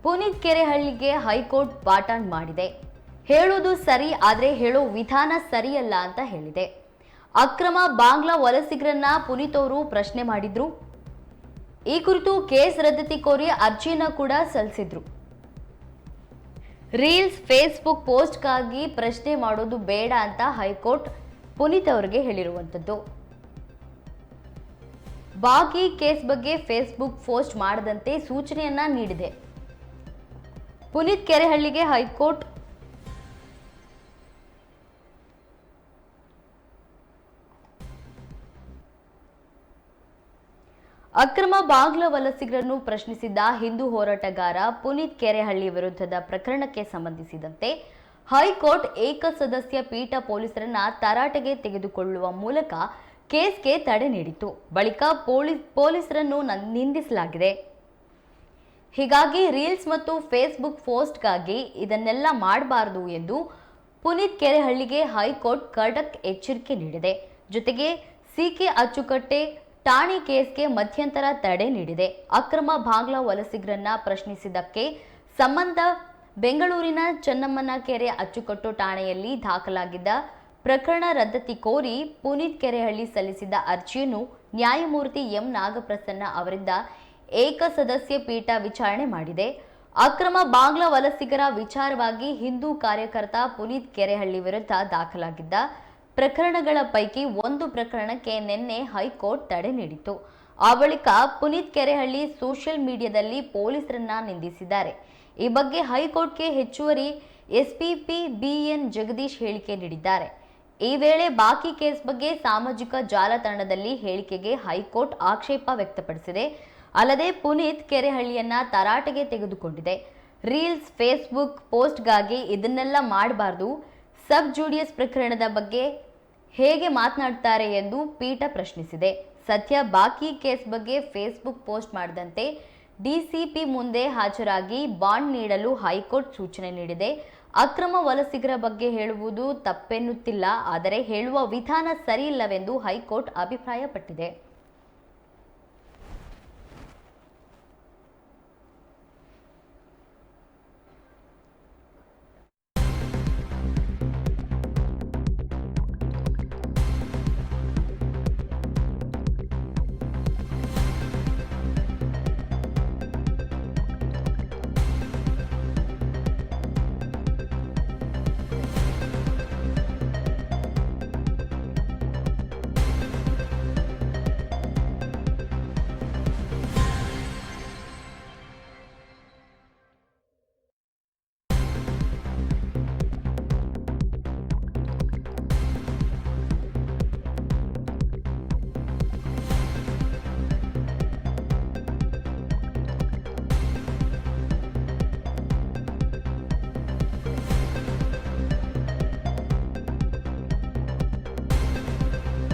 Puneeth ಕೆರೆಹಳ್ಳಿಗೆ high court ಬಾಟಾನ್ ಮಾಡಿದೆ. ಹೇಳೋದು ಸರಿ, ಆದರೆ ಹೇಳೋ ವಿಧಾನ ಸರಿಯಲ್ಲ ಅಂತ ಹೇಳಿದೆ. ಅಕ್ರಮ ಬಾಂಗ್ಲಾ ವಲಸಿಗರನ್ನ ಪುನೀತ್ ಅವರು ಪ್ರಶ್ನೆ ಮಾಡಿದ್ರು. ಈ ಕುರಿತು ಕೇಸ್ ರದ್ದತಿ ಕೋರಿ ಅರ್ಜಿಯನ್ನ ಕೂಡ ಸಲ್ಲಿಸಿದ್ರು. ರೀಲ್ಸ್, ಫೇಸ್ಬುಕ್ ಪೋಸ್ಟ್ಗಾಗಿ ಪ್ರಶ್ನೆ ಮಾಡೋದು ಬೇಡ ಅಂತ ಹೈಕೋರ್ಟ್ ಪುನೀತ್ ಅವರಿಗೆ ಹೇಳಿರುವಂಥದ್ದು. ಬಾಕಿ ಕೇಸ್ ಬಗ್ಗೆ ಫೇಸ್ಬುಕ್ ಪೋಸ್ಟ್ ಮಾಡದಂತೆ ಸೂಚನೆಯನ್ನ ನೀಡಿದೆ. ಪುನೀತ್ ಕೆರೆಹಳ್ಳಿಗೆ ಹೈಕೋರ್ಟ್ ಅಕ್ರಮ ಬಾಂಗ್ಲಾ ವಲಸಿಗರನ್ನು ಪ್ರಶ್ನಿಸಿದ್ದ ಹಿಂದೂ ಹೋರಾಟಗಾರ ಪುನೀತ್ ಕೆರೆಹಳ್ಳಿ ವಿರುದ್ಧದ ಪ್ರಕರಣಕ್ಕೆ ಸಂಬಂಧಿಸಿದಂತೆ ಹೈಕೋರ್ಟ್ ಏಕಸದಸ್ಯ ಪೀಠ ಪೊಲೀಸರನ್ನ ತರಾಟೆಗೆ ತೆಗೆದುಕೊಳ್ಳುವ ಮೂಲಕ ಕೇಸ್ಗೆ ತಡೆ ನೀಡಿತು. ಬಳಿಕ ಪೊಲೀಸರನ್ನು ನಿಂದಿಸಲಾಗಿದೆ. ಹೀಗಾಗಿ ರೀಲ್ಸ್ ಮತ್ತು ಫೇಸ್ಬುಕ್ ಪೋಸ್ಟ್ಗಾಗಿ ಇದನ್ನೆಲ್ಲ ಮಾಡಬಾರದು ಎಂದು ಪುನೀತ್ ಕೆರೆಹಳ್ಳಿಗೆ ಹೈಕೋರ್ಟ್ ಖಡಕ್ ಎಚ್ಚರಿಕೆ ನೀಡಿದೆ. ಜೊತೆಗೆ ಸಿಕೆ ಅಚ್ಚುಕಟ್ಟೆ ಠಾಣೆ ಕೇಸ್ಗೆ ಮಧ್ಯಂತರ ತಡೆ ನೀಡಿದೆ. ಅಕ್ರಮ ಬಾಂಗ್ಲಾ ವಲಸಿಗರನ್ನ ಪ್ರಶ್ನಿಸಿದ್ದಕ್ಕೆ ಸಂಬಂಧ ಬೆಂಗಳೂರಿನ ಚೆನ್ನಮ್ಮನ ಕೆರೆ ಅಚ್ಚುಕಟ್ಟು ಠಾಣೆಯಲ್ಲಿ ದಾಖಲಾಗಿದ್ದ ಪ್ರಕರಣ ರದ್ದತಿ ಕೋರಿ ಪುನೀತ್ ಕೆರೆಹಳ್ಳಿ ಸಲ್ಲಿಸಿದ್ದ ಅರ್ಜಿಯನ್ನು ನ್ಯಾಯಮೂರ್ತಿ ಎಂ ನಾಗಪ್ರಸನ್ನ ಅವರಿಂದ ಏಕಸದಸ್ಯ ಪೀಠ ವಿಚಾರಣೆ ಮಾಡಿದೆ. ಅಕ್ರಮ ಬಾಂಗ್ಲಾ ವಲಸಿಗರ ವಿಚಾರವಾಗಿ ಹಿಂದೂ ಕಾರ್ಯಕರ್ತ ಪುನೀತ್ ಕೆರೆಹಳ್ಳಿ ವಿರುದ್ಧ ದಾಖಲಾಗಿದ್ದ ಪ್ರಕರಣಗಳ ಪೈಕಿ ಒಂದು ಪ್ರಕರಣಕ್ಕೆ ನಿನ್ನೆ ಹೈಕೋರ್ಟ್ ತಡೆ ನೀಡಿತು. ಆ ಬಳಿಕ ಪುನೀತ್ ಕೆರೆಹಳ್ಳಿ ಸೋಷಿಯಲ್ ಮೀಡಿಯಾದಲ್ಲಿ ಪೊಲೀಸರನ್ನ ನಿಂದಿಸಿದ್ದಾರೆ. ಈ ಬಗ್ಗೆ ಹೈಕೋರ್ಟ್ಗೆ ಹೆಚ್ಚುವರಿ ಎಸ್ಪಿಪಿ ಬಿಎನ್ ಜಗದೀಶ್ ಹೇಳಿಕೆ ನೀಡಿದ್ದಾರೆ. ಈ ವೇಳೆ ಬಾಕಿ ಕೇಸ್ ಬಗ್ಗೆ ಸಾಮಾಜಿಕ ಜಾಲತಾಣದಲ್ಲಿ ಹೇಳಿಕೆಗೆ ಹೈಕೋರ್ಟ್ ಆಕ್ಷೇಪ ವ್ಯಕ್ತಪಡಿಸಿದೆ. ಅಲ್ಲದೆ ಪುನೀತ್ ಕೆರೆಹಳ್ಳಿಯನ್ನ ತರಾಟೆಗೆ ತೆಗೆದುಕೊಂಡಿದೆ. ರೀಲ್ಸ್, ಫೇಸ್ಬುಕ್ ಪೋಸ್ಟ್ಗಾಗಿ ಇದನ್ನೆಲ್ಲ ಮಾಡಬಾರದು. ಸಬ್ ಜೂಡಿಯಸ್ ಪ್ರಕರಣದ ಬಗ್ಗೆ ಹೇಗೆ ಮಾತನಾಡ್ತಾರೆ ಎಂದು ಪೀಠ ಪ್ರಶ್ನಿಸಿದೆ. ಸದ್ಯ ಬಾಕಿ ಕೇಸ್ ಬಗ್ಗೆ ಫೇಸ್ಬುಕ್ ಪೋಸ್ಟ್ ಮಾಡದಂತೆ ಡಿಸಿಪಿ ಮುಂದೆ ಹಾಜರಾಗಿ ಬಾಂಡ್ ನೀಡಲು ಹೈಕೋರ್ಟ್ ಸೂಚನೆ ನೀಡಿದೆ. ಅಕ್ರಮ ವಲಸಿಗರ ಬಗ್ಗೆ ಹೇಳುವುದು ತಪ್ಪೆನ್ನುತ್ತಿಲ್ಲ, ಆದರೆ ಹೇಳುವ ವಿಧಾನ ಸರಿಯಿಲ್ಲವೆಂದು ಹೈಕೋರ್ಟ್ ಅಭಿಪ್ರಾಯಪಟ್ಟಿದೆ.